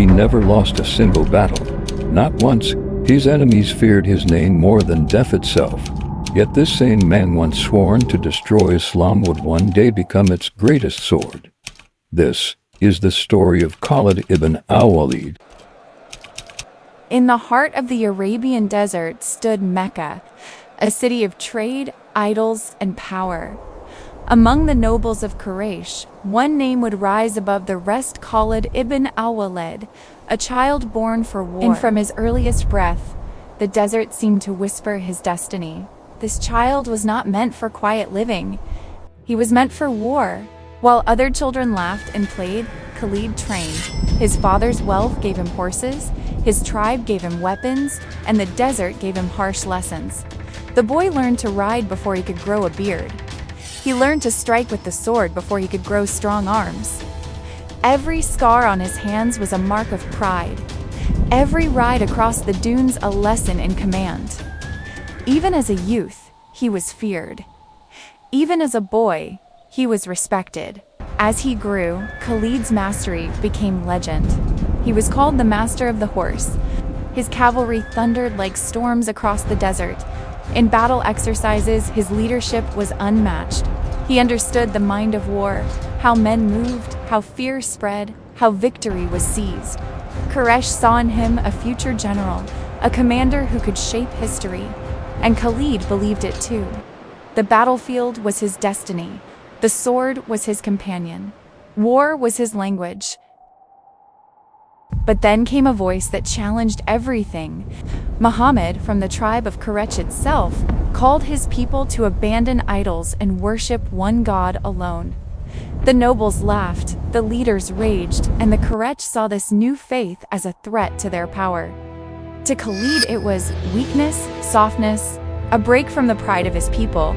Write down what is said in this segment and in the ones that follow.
He never lost a single battle. Not once. His enemies feared his name more than death itself. Yet this same man once sworn to destroy Islam would one day become its greatest sword. This is the story of Khalid Ibn Al-Walid. In the heart of the Arabian desert stood Mecca, a city of trade, idols, and power. Among the nobles of Quraysh, one name would rise above the rest: Khalid Ibn Al-Walid, a child born for war. And from his earliest breath, the desert seemed to whisper his destiny. This child was not meant for quiet living. He was meant for war. While other children laughed and played, Khalid trained. His father's wealth gave him horses, his tribe gave him weapons, and the desert gave him harsh lessons. The boy learned to ride before he could grow a beard. He learned to strike with the sword before he could grow strong arms. Every scar on his hands was a mark of pride. Every ride across the dunes a lesson in command. Even as a youth, he was feared. Even as a boy, he was respected. As he grew, Khalid's mastery became legend. He was called the Master of the Horse. His cavalry thundered like storms across the desert. In battle exercises, his leadership was unmatched. He understood the mind of war, how men moved, how fear spread, how victory was seized. Quraysh saw in him a future general, a commander who could shape history. And Khalid believed it too. The battlefield was his destiny. The sword was his companion. War was his language. But then came a voice that challenged everything. Muhammad, from the tribe of Quraysh itself, called his people to abandon idols and worship one God alone. The nobles laughed, the leaders raged, and the Quraysh saw this new faith as a threat to their power. To Khalid, it was weakness, softness, a break from the pride of his people.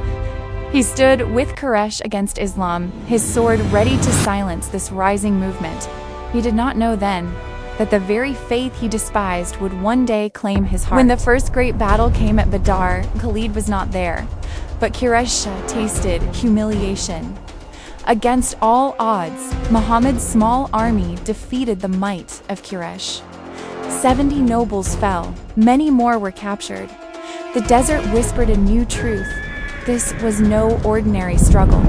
He stood with Quraysh against Islam, his sword ready to silence this rising movement. He did not know then that the very faith he despised would one day claim his heart. When the first great battle came at Badr, Khalid was not there, but Quraysh tasted humiliation. Against all odds, Muhammad's small army defeated the might of Quraysh. 70 nobles fell, many more were captured. The desert whispered a new truth. This was no ordinary struggle.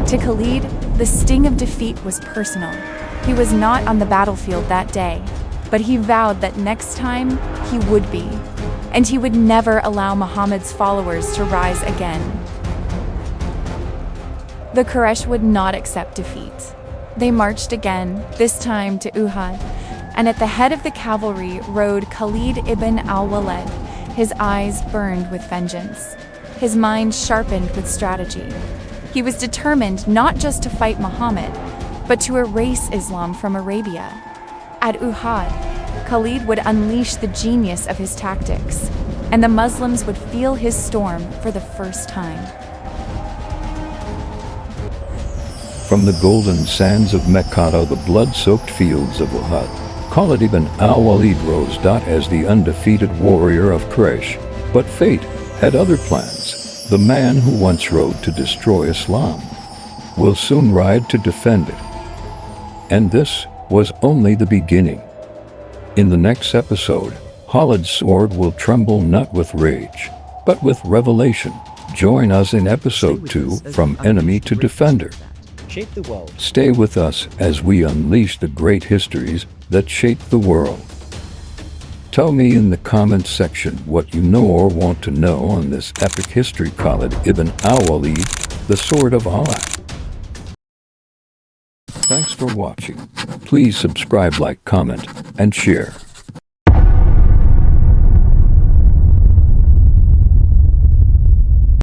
To Khalid, the sting of defeat was personal. He was not on the battlefield that day, but he vowed that next time he would be, and he would never allow Muhammad's followers to rise again. The Quraysh would not accept defeat. They marched again, this time to Uhud, and at the head of the cavalry rode Khalid ibn Al-Walid. His eyes burned with vengeance. His mind sharpened with strategy. He was determined not just to fight Muhammad, but to erase Islam from Arabia. At Uhud, Khalid would unleash the genius of his tactics, and the Muslims would feel his storm for the first time. From the golden sands of Mecca to the blood-soaked fields of Uhud, Khalid ibn Al-Walid rose as the undefeated warrior of Quraysh. But fate had other plans. The man who once rode to destroy Islam will soon ride to defend it. And this was only the beginning. In the next episode, Khalid's sword will tremble not with rage, but with revelation. Join us in episode 2, From Enemy to Defender. Shape the world. Stay with us as we unleash the great histories that shaped the world. Tell me in the comments section what you know or want to know on this epic history. Khalid ibn Al-Walid, the Sword of Allah. Thanks for watching. Please subscribe, like, comment, and share.